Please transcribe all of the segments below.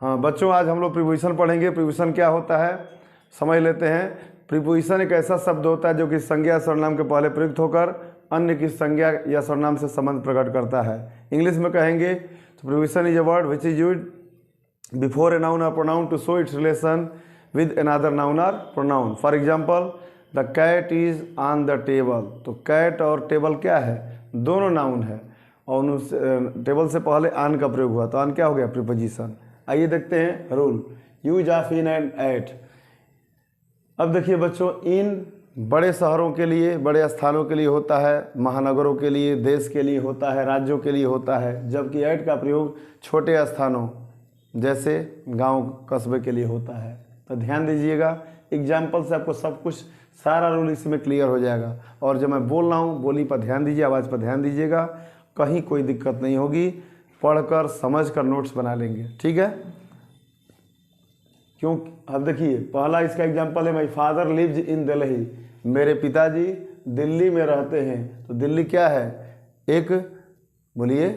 हाँ बच्चों, आज हम लोग प्रीपोजिशन पढ़ेंगे। प्रीपोजिशन क्या होता है समझ लेते हैं। प्रीपोजिशन एक ऐसा शब्द होता है जो कि संज्ञा सर्वनाम के पहले प्रयुक्त होकर अन्य की संज्ञा या सर्वनाम से संबंध प्रकट करता है। इंग्लिश में कहेंगे तो preposition is a word which is used before a noun और pronoun to show its relation with another noun और pronoun. For example, the cat is on the table. तो कैट और टेबल क्या है, दोनों नाउन है और उस टेबल से पहले आन का प्रयोग हुआ तो आन क्या हो गया, प्रीपोजिशन। आइए देखते हैं rule, use of in and at. अब देखिए बच्चों, इन बड़े शहरों के लिए, बड़े स्थानों के लिए होता है, महानगरों के लिए, देश के लिए होता है, राज्यों के लिए होता है, जबकि एट का प्रयोग छोटे स्थानों जैसे गांव कस्बे के लिए होता है। तो ध्यान दीजिएगा, एग्जाम्पल से आपको सब कुछ सारा रूल इसमें क्लियर हो जाएगा। और जब मैं बोल रहा हूँ बोली पर ध्यान दीजिए, आवाज़ पर ध्यान दीजिएगा, कहीं कोई दिक्कत नहीं होगी, पढ़कर समझकर नोट्स बना लेंगे, ठीक है। क्यों, अब देखिए पहला इसका एग्जाम्पल है, my father lives in Delhi. मेरे पिताजी दिल्ली में रहते हैं। तो दिल्ली क्या है, एक, बोलिए,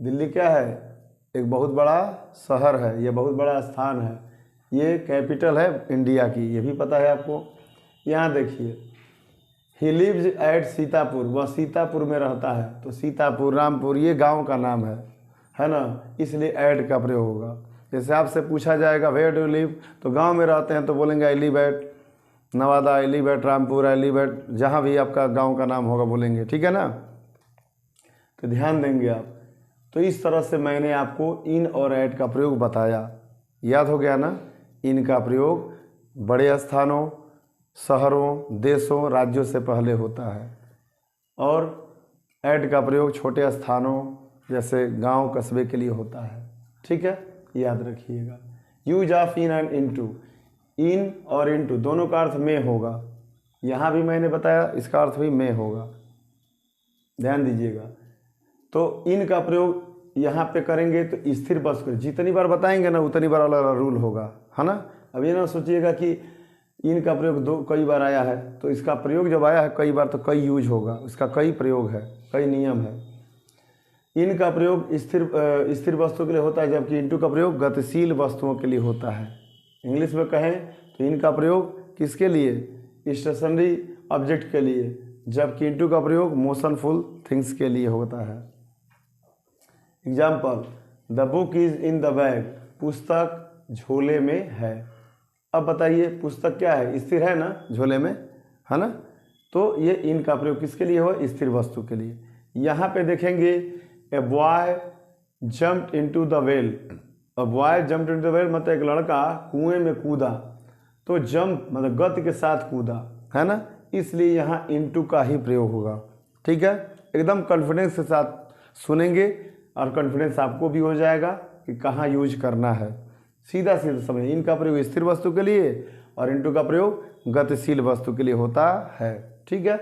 दिल्ली क्या है, एक बहुत बड़ा शहर है, ये बहुत बड़ा स्थान है, ये कैपिटल है इंडिया की, ये भी पता है आपको। यहाँ देखिए, ही लिव्स एट सीतापुर, वह सीतापुर में रहता है। तो सीतापुर, रामपुर, ये गांव का नाम है ना, इसलिए एट का प्रयोग होगा। जैसे आपसे पूछा जाएगा वेयर डू लिव, तो गांव में रहते हैं तो बोलेंगे I live at Nawada, I live at Rampur, I live at, जहाँ भी आपका गांव का नाम होगा बोलेंगे, ठीक है ना। तो ध्यान देंगे आप। तो इस तरह से मैंने आपको इन और एट का प्रयोग बताया, याद हो गया ना। इन का प्रयोग बड़े स्थानों, शहरों, देशों, राज्यों से पहले होता है और एट का प्रयोग छोटे स्थानों जैसे गांव कस्बे के लिए होता है, ठीक है, याद रखिएगा। Use of in and into, in और इनटू दोनों का अर्थ में होगा। यहाँ भी मैंने बताया इसका अर्थ भी में होगा, ध्यान दीजिएगा। तो इन का प्रयोग यहाँ पे करेंगे तो स्थिर वस्तु, जितनी बार बताएंगे ना उतनी बार अलग अलग रूल होगा, है ना। अब ये ना सोचिएगा कि इन का प्रयोग कई बार आया है, तो इसका प्रयोग जब आया है कई बार तो कई यूज होगा, इसका कई प्रयोग है, कई नियम है। इन का प्रयोग स्थिर वस्तु के लिए होता है, जबकि इनटू का प्रयोग गतिशील वस्तुओं के लिए होता है। इंग्लिश में कहें तो इनका प्रयोग किसके लिए, स्टेशनरी ऑब्जेक्ट के लिए, जबकि इनटू का प्रयोग मोशनफुल थिंग्स के लिए होता है। Example, the book is in the bag, पुस्तक झोले में है। अब बताइए पुस्तक क्या है, स्थिर है ना झोले में, है ना। तो ये इन का प्रयोग किसके लिए हो, स्थिर वस्तु के लिए। यहाँ पे देखेंगे, a boy jumped into the well. A boy jumped into the well मतलब एक लड़का कुएं में कूदा। तो जंप मतलब गति के साथ कूदा, है ना, इसलिए यहाँ इनटू का ही प्रयोग होगा, ठीक है। एकदम कॉन्फिडेंस के साथ सुनेंगे और कॉन्फिडेंस आपको भी हो जाएगा कि कहाँ यूज करना है। सीधा सीधा समझ, इनका प्रयोग स्थिर वस्तु के लिए और इनटू का प्रयोग गतिशील वस्तु के लिए होता है, ठीक है।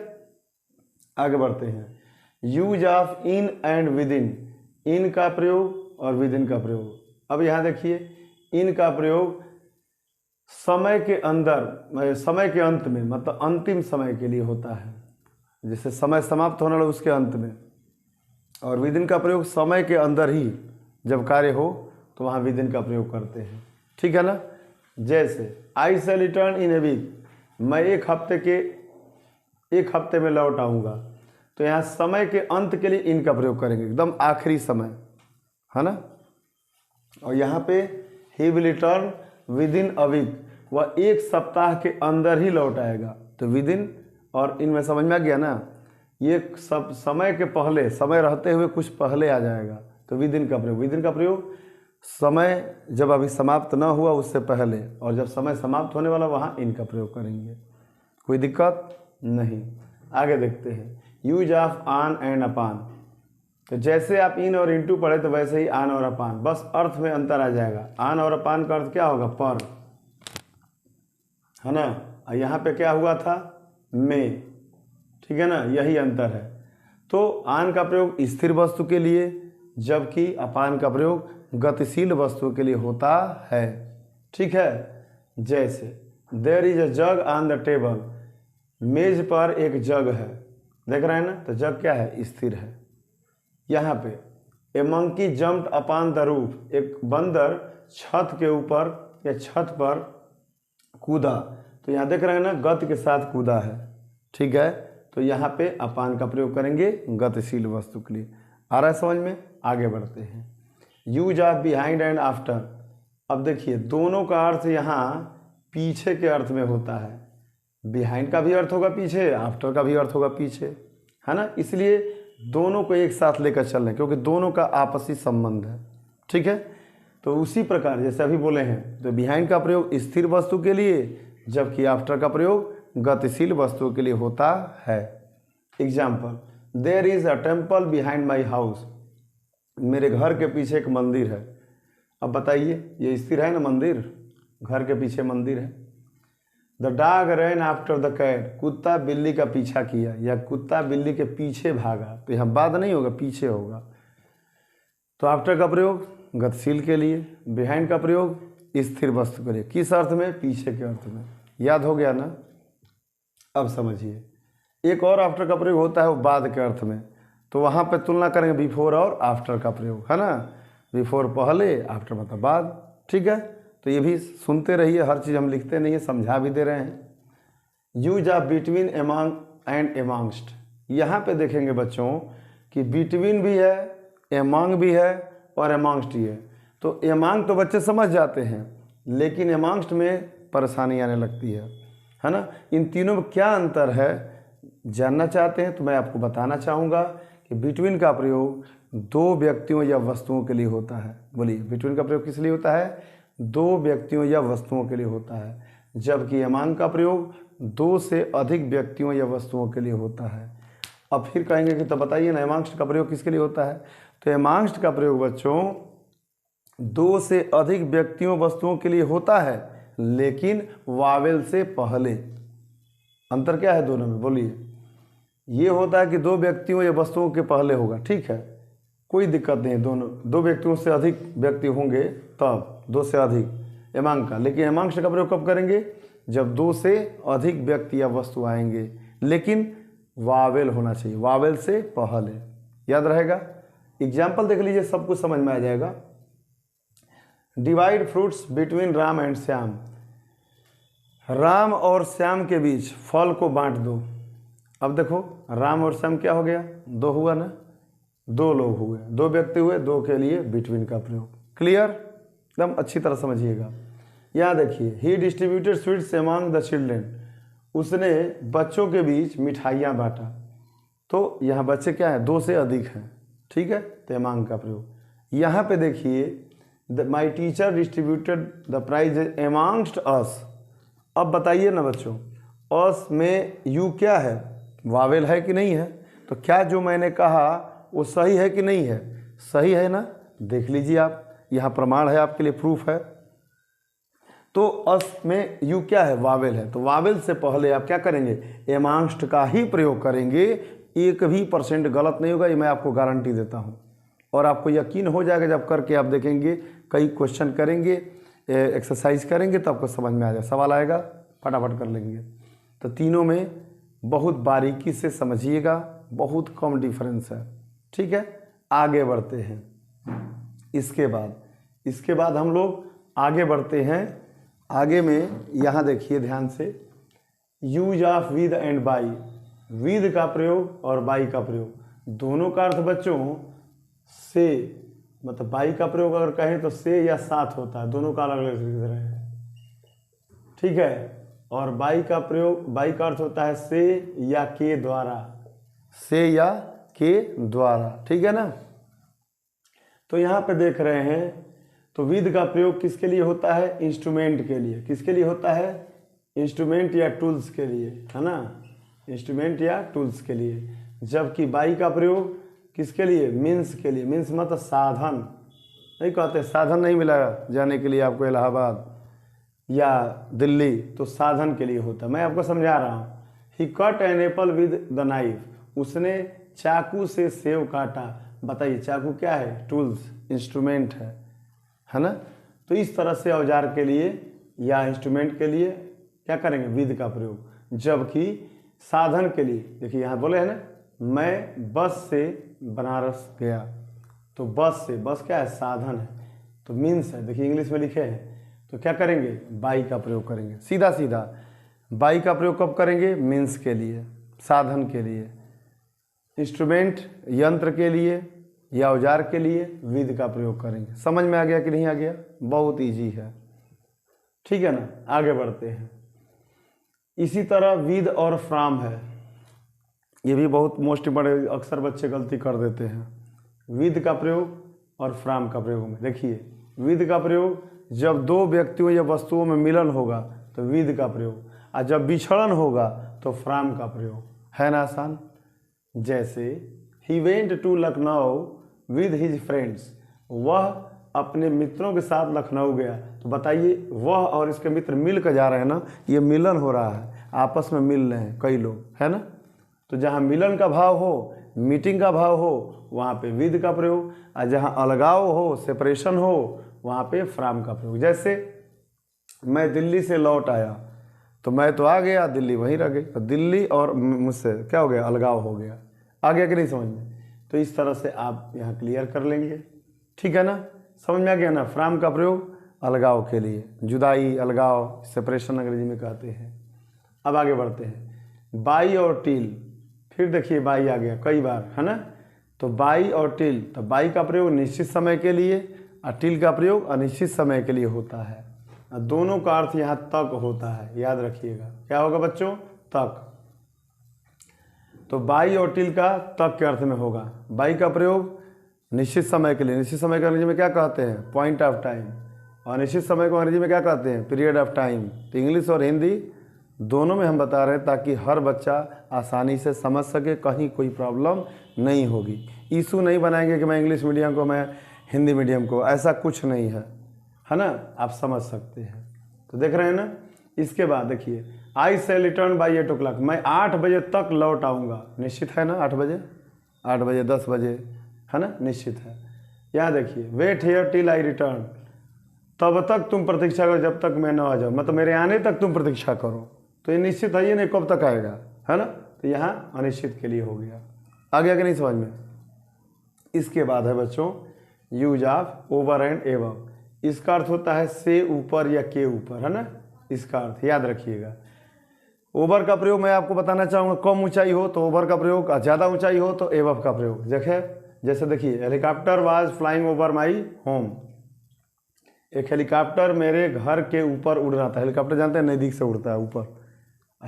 आगे बढ़ते हैं, use of in and with in का प्रयोग और विद इन का प्रयोग। अब यहाँ देखिए, इन का प्रयोग समय के अंदर, समय के अंत में, मतलब अंतिम समय के लिए होता है, जैसे समय समाप्त होने वाला उसके अंत में। और विद इन का प्रयोग समय के अंदर ही जब कार्य हो तो वहाँ विद इन का प्रयोग करते हैं, ठीक है ना। जैसे आई शैल रिटर्न इन ए वीक, मैं एक हफ्ते में लौट आऊँगा। तो यहाँ समय के अंत के लिए इन का प्रयोग करेंगे, एकदम आखिरी समय, है ना। और यहाँ पे ही will return within a week, वह एक सप्ताह के अंदर ही लौट आएगा। तो विद इन और इन में समझ में आ गया ना, ये सब समय के पहले, समय रहते हुए कुछ पहले आ जाएगा, तो विद इन का प्रयोग। विद इन का प्रयोग समय जब अभी समाप्त ना हुआ उससे पहले, और जब समय समाप्त होने वाला वहाँ इन का प्रयोग करेंगे, कोई दिक्कत नहीं। आगे देखते हैं, यूज ऑफ ऑन एंड अपान। तो जैसे आप इन और इनटू पढ़े तो वैसे ही ऑन और अपान, बस अर्थ में अंतर आ जाएगा। ऑन और अपान का अर्थ क्या होगा, पर, है ना। यहाँ पे क्या हुआ था, में, ठीक है ना, यही अंतर है। तो ऑन का प्रयोग स्थिर वस्तु के लिए, जबकि अपान का प्रयोग गतिशील वस्तु के लिए होता है, ठीक है। जैसे there is a jug on the table, मेज पर एक जग है, देख रहे हैं ना, तो जग क्या है, स्थिर है। यहाँ पे a monkey jumped upon the roof, एक बंदर छत के ऊपर या छत पर कूदा, तो यहाँ देख रहे हैं ना गति के साथ कूदा है, ठीक है। तो यहाँ पे अपान का प्रयोग करेंगे गतिशील वस्तु के लिए। आ रहा है समझ में? आगे बढ़ते हैं। Use of behind and after. अब देखिए दोनों का अर्थ यहाँ पीछे के अर्थ में होता है। बिहाइंड का भी अर्थ होगा पीछे, आफ्टर का भी अर्थ होगा पीछे, है ना। इसलिए दोनों को एक साथ लेकर चल रहे हैं क्योंकि दोनों का आपसी संबंध है, ठीक है। तो उसी प्रकार जैसे अभी बोले हैं, तो बिहाइंड का प्रयोग स्थिर वस्तु के लिए, जबकि आफ्टर का प्रयोग गतिशील वस्तुओं के लिए होता है। Example, there is a temple behind my house. मेरे घर के पीछे एक मंदिर है। अब बताइए, ये स्थिर है ना मंदिर, घर के पीछे मंदिर है। The dog ran after the cat. कुत्ता बिल्ली का पीछा किया या कुत्ता बिल्ली के पीछे भागा, तो यहाँ बाद नहीं होगा, पीछे होगा। तो आफ्टर का प्रयोग गतिशील के लिए, बिहाइंड का प्रयोग स्थिर वस्तु के लिए। किस अर्थ में? पीछे के अर्थ में। याद हो गया ना? अब समझिए, एक और आफ्टर का प्रयोग होता है वो बाद के अर्थ में, तो वहाँ पे तुलना करेंगे बिफोर और आफ्टर का प्रयोग, है ना। बिफोर पहले, आफ्टर मतलब बाद, ठीक है। तो ये भी सुनते रहिए, हर चीज़ हम लिखते नहीं है, समझा भी दे रहे हैं। Use of between, among and amongst. यहाँ पे देखेंगे बच्चों कि बिटवीन भी है, एमॉन्ग भी है और एमॉन्गस्ट भी है। तो एमॉन्ग तो बच्चे समझ जाते हैं, लेकिन एमॉन्गस्ट में परेशानी आने लगती है ना। इन तीनों में क्या अंतर है जानना चाहते हैं तो मैं आपको बताना चाहूँगा कि बिटवीन का प्रयोग दो व्यक्तियों या वस्तुओं के लिए होता है। बोलिए, बिटवीन का प्रयोग किस लिए होता है? दो व्यक्तियों या वस्तुओं के लिए होता है, जबकि एमॉन्ग का प्रयोग दो से अधिक व्यक्तियों या वस्तुओं के लिए होता है। अब फिर कहेंगे कि तो बताइए ना एमॉन्गस्ट का प्रयोग किसके लिए होता है? तो एमॉन्गस्ट का प्रयोग बच्चों दो से अधिक व्यक्तियों वस्तुओं के लिए होता है, लेकिन वावेल से पहले। अंतर क्या है दोनों में? बोलिए। ये होता है कि दो व्यक्तियों या वस्तुओं के पहले होगा, ठीक है, कोई दिक्कत नहीं, दोनों दो व्यक्तियों से अधिक व्यक्ति होंगे तब दो से अधिक एमॉन्ग का। लेकिन एमॉन्गस्ट का प्रयोग कब करेंगे? जब दो से अधिक व्यक्ति या वस्तु आएंगे, लेकिन वावेल होना चाहिए, वावेल से पहले। याद रहेगा? एग्जाम्पल देख लीजिए, सब कुछ समझ में आ जाएगा। Divide fruits between Ram and Shyam. Ram और श्याम के बीच फल को बांट दो। अब देखो, राम और श्याम क्या हो गया? दो हुआ ना, दो लोग हुए, दो व्यक्ति हुए, दो के लिए बिटवीन का प्रयोग। क्लियर? एकदम अच्छी तरह समझिएगा। यहाँ देखिए, he distributed sweets among the children. उसने बच्चों के बीच मिठाइयाँ बांटा। तो यहाँ बच्चे क्या है? दो से अधिक हैं, ठीक है, तो अमंग का प्रयोग। यहाँ पे देखिए, my teacher distributed the prize amongst us. अब बताइए ना बच्चों, अस में यू क्या है? वावेल है कि नहीं है? तो क्या जो मैंने कहा वो सही है कि नहीं है? सही है ना? देख लीजिए आप, यहाँ प्रमाण है आपके लिए, प्रूफ है। तो अस में यू क्या है? वावेल है। तो वावेल से पहले आप क्या करेंगे? एमॉन्गस्ट का ही प्रयोग करेंगे। एक भी % गलत नहीं होगा, ये मैं आपको गारंटी देता हूँ। और आपको यकीन हो जाएगा जब करके आप देखेंगे, कई क्वेश्चन करेंगे, एक्सरसाइज करेंगे तो आपको समझ में आ जाए, सवाल आएगा फटाफट कर लेंगे। तो तीनों में बहुत बारीकी से समझिएगा, बहुत कम डिफरेंस है, ठीक है। आगे बढ़ते हैं। इसके बाद हम लोग आगे बढ़ते हैं। आगे में यहाँ देखिए ध्यान से, use of with and by. With का प्रयोग और बाई का प्रयोग, दोनों का अर्थ बच्चों से, मतलब बाई का प्रयोग अगर कहें तो से या साथ होता है, दोनों का अलग अलग तरह है, ठीक है। और बाई का प्रयोग, बाई का अर्थ होता है से या के द्वारा, से या के द्वारा, ठीक है ना। तो यहाँ पे देख रहे हैं, तो विद का प्रयोग किसके लिए होता है? इंस्ट्रूमेंट के लिए। किसके लिए होता है? इंस्ट्रूमेंट या टूल्स के लिए, है ना, इंस्ट्रूमेंट या टूल्स के लिए। जबकि बाई का प्रयोग किसके लिए? मीन्स के लिए। मीन्स मतलब साधन, नहीं कहते, साधन नहीं मिला जाने के लिए आपको इलाहाबाद या दिल्ली, तो साधन के लिए होता है। मैं आपको समझा रहा हूँ। He cut an apple with the knife. उसने चाकू से सेव काटा। बताइए, चाकू क्या है? टूल्स, इंस्ट्रूमेंट है ना। तो इस तरह से औजार के लिए या इंस्ट्रूमेंट के लिए क्या करेंगे? विद का प्रयोग। जबकि साधन के लिए, देखिए यहाँ बोले है ना, मैं बस से बनारस गया। तो बस से, बस क्या है? साधन है। तो मीन्स है, देखिए इंग्लिश में लिखे हैं, तो क्या करेंगे, बाई का प्रयोग करेंगे। सीधा सीधा बाई का प्रयोग कब करेंगे, मीन्स के लिए, साधन के लिए, इंस्ट्रूमेंट यंत्र के लिए या औजार के लिए विद का प्रयोग करेंगे। समझ में आ गया कि नहीं आ गया, बहुत इजी है, ठीक है ना। आगे बढ़ते हैं। इसी तरह विद और फ्रॉम है, ये भी बहुत मोस्ट इम्पोर्टेंट, अक्सर बच्चे गलती कर देते हैं। विद का प्रयोग और फ्रॉम का प्रयोग में देखिए, विद का प्रयोग जब दो व्यक्तियों या वस्तुओं में मिलन होगा तो विद का प्रयोग, और जब विछड़न होगा तो फ्रॉम का प्रयोग, है ना आसान। जैसे ही went to Lucknow with his friends, वह अपने मित्रों के साथ लखनऊ गया। तो बताइए, वह और इसके मित्र मिल कर जा रहे हैं ना, ये मिलन हो रहा है, आपस में मिल रहे हैं कई लोग, है ना। तो जहाँ मिलन का भाव हो, मीटिंग का भाव हो, वहाँ पे विद का प्रयोग, और जहाँ अलगाव हो, सेपरेशन हो, वहाँ पे फ्रॉम का प्रयोग। जैसे मैं दिल्ली से लौट आया, तो मैं तो आ गया, दिल्ली वहीं रह गई, तो दिल्ली और मुझसे क्या हो गया, अलगाव हो गया। आ गया कि नहीं समझ में। तो इस तरह से आप यहाँ क्लियर कर लेंगे, ठीक है ना, समझ में आ गया ना। फ्रॉम का प्रयोग अलगाव के लिए, जुदाई, अलगाव, सेपरेशन अंग्रेजी में कहते हैं। अब आगे बढ़ते हैं। बाई और टिल, फिर देखिए बाई आ गया कई बार, है ना। तो बाई और टिल, तो बाई का प्रयोग निश्चित समय के लिए और टिल का प्रयोग अनिश्चित समय के लिए होता है। दोनों का अर्थ यहाँ तक होता है, याद रखिएगा। क्या होगा बच्चों, तक। तो बाई और टिल का तक के अर्थ में होगा। बाई का प्रयोग निश्चित समय के लिए, निश्चित समय को अंग्रेजी में क्या कहते हैं, पॉइंट ऑफ टाइम, और निश्चित समय को अंग्रेजी में क्या कहते हैं, पीरियड ऑफ टाइम। तो इंग्लिश और हिंदी दोनों में हम बता रहे हैं ताकि हर बच्चा आसानी से समझ सके, कहीं कोई प्रॉब्लम नहीं होगी। इशू नहीं बनाएंगे कि मैं इंग्लिश मीडियम को, मैं हिंदी मीडियम को, ऐसा कुछ नहीं है ना, आप समझ सकते हैं। तो देख रहे हैं ना। इसके बाद देखिए, आई शैल रिटर्न बाई 8 o'clock, मैं 8 बजे तक लौट आऊँगा, निश्चित है ना, 8 बजे, 8 बजे, 10 बजे, है ना, निश्चित है। यहाँ देखिए, wait here till I return, तब तक तुम प्रतीक्षा करो जब तक मैं न आ जाऊँ, मतलब मेरे आने तक तुम प्रतीक्षा करो। तो ये निश्चित है, ये नहीं कब तक आएगा, है ना। तो यहाँ अनिश्चित के लिए हो गया। आ गया कि नहीं समझ में। इसके बाद है बच्चों use of over and above. इसका अर्थ होता है से ऊपर या के ऊपर, है ना, इसका अर्थ याद रखिएगा। ओवर का प्रयोग मैं आपको बताना चाहूँगा, कम ऊंचाई हो तो ओवर का प्रयोग, ज़्यादा ऊंचाई हो तो एबव का प्रयोग। जैसे देखिए, helicopter was flying over my home, एक हेलीकॉप्टर मेरे घर के ऊपर उड़ रहा था। हेलीकॉप्टर जानते हैं नज़दीक से उड़ता है ऊपर।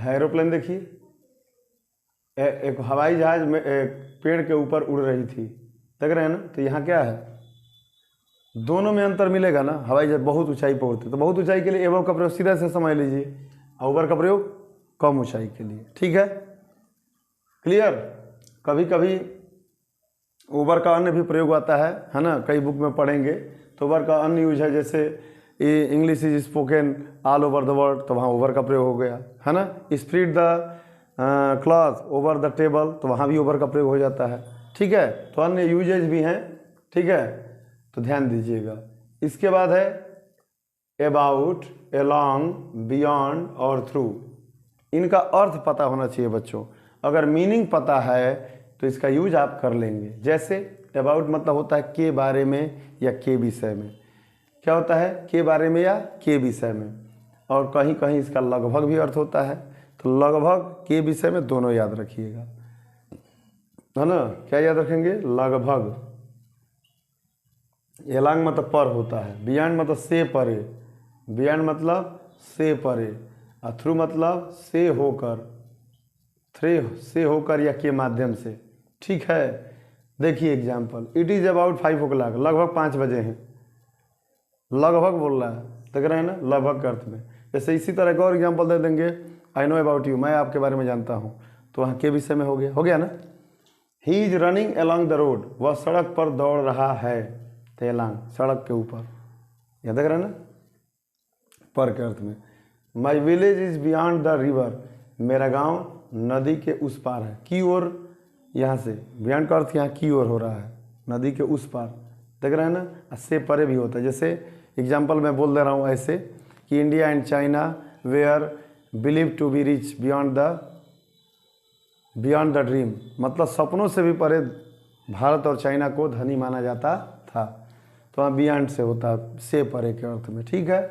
एरोप्लेन देखिए, एक हवाई जहाज में पेड़ के ऊपर उड़ रही थी, देख रहे हैं ना। तो यहाँ क्या है, दोनों में अंतर मिलेगा ना। हवाई जहाज बहुत ऊंचाई पर उड़ती, तो बहुत ऊंचाई के लिए एबव का प्रयोग सीधा से समझ लीजिए, ओवर का प्रयोग कम ऊंचाई के लिए, ठीक है, क्लियर। कभी कभी ओवर का अन्य भी प्रयोग आता है ना, कई बुक में पढ़ेंगे। तो ओवर का अन्य यूज है, जैसे English is spoken all over the world, तो वहाँ ओवर का प्रयोग हो गया, है ना। Spread the cloth over the table, तो वहाँ भी ओवर का प्रयोग हो जाता है, ठीक है। तो अन्य यूजेज भी हैं, ठीक है, तो ध्यान दीजिएगा। इसके बाद है अबाउट, अलोंग, बियॉन्ड और थ्रू। इनका अर्थ पता होना चाहिए बच्चों। अगर मीनिंग पता है तो इसका यूज आप कर लेंगे। जैसे अबाउट मतलब होता है के बारे में या के विषय में, क्या होता है, के बारे में या के विषय में। और कहीं कहीं इसका लगभग भी अर्थ होता है, तो लगभग के विषय में दोनों याद रखिएगा, है ना। क्या याद रखेंगे, लगभग। एलांग मतलब पर होता है, बियॉन्ड मतलब से परे, बियॉन्ड मतलब से परे, और थ्रू मतलब से होकर, से होकर या के माध्यम से, ठीक है। देखिए example, it is about 5 o'clock, लगभग 5 बजे हैं, लगभग बोल रहा है, देख रहे हैं ना, लगभग के अर्थ में। जैसे इसी तरह का और एग्जाम्पल दे देंगे, आई नो अबाउट यू, मैं आपके बारे में जानता हूँ, तो वहाँ के विषय में हो गया ना। He is running along the road, वह सड़क पर दौड़ रहा है, तो अलॉन्ग सड़क के ऊपर, याद देख रहे हैं ना, पर के अर्थ में। My village is beyond the river, मेरा गाँव नदी के उस पार है, की ओर, यहाँ से बियॉन्ड का अर्थ यहाँ की ओर हो रहा है, नदी के उस पार, देख रहे हैं ना। से परे भी होता है, जैसे एग्जाम्पल मैं बोल दे रहा हूँ ऐसे कि India and China were believe to be rich beyond the dream, मतलब सपनों से भी परे भारत और चाइना को धनी माना जाता था। तो वहाँ बियॉन्ड से होता है, से परे के अर्थ में, ठीक है।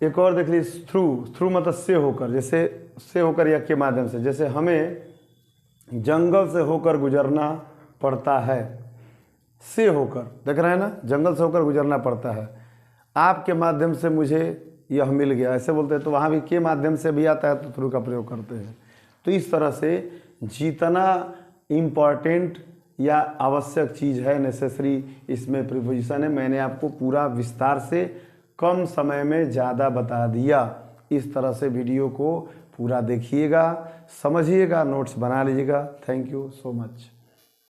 एक और देख लीजिए, थ्रू मतलब से होकर, जैसे से होकर या के माध्यम से, जैसे हमें जंगल से होकर गुजरना पड़ता है, से होकर, देख रहे हैं ना, जंगल से होकर गुजरना पड़ता है, आपके माध्यम से मुझे यह मिल गया, ऐसे बोलते हैं। तो वहाँ भी के माध्यम से भी आता है तो थ्रू का प्रयोग करते हैं। तो इस तरह से जितना इम्पॉर्टेंट या आवश्यक चीज़ है, नेसेसरी, इसमें प्रीपोजिशन है। मैंने आपको पूरा विस्तार से कम समय में ज़्यादा बता दिया। इस तरह से वीडियो को पूरा देखिएगा, समझिएगा, नोट्स बना लीजिएगा। Thank you so much.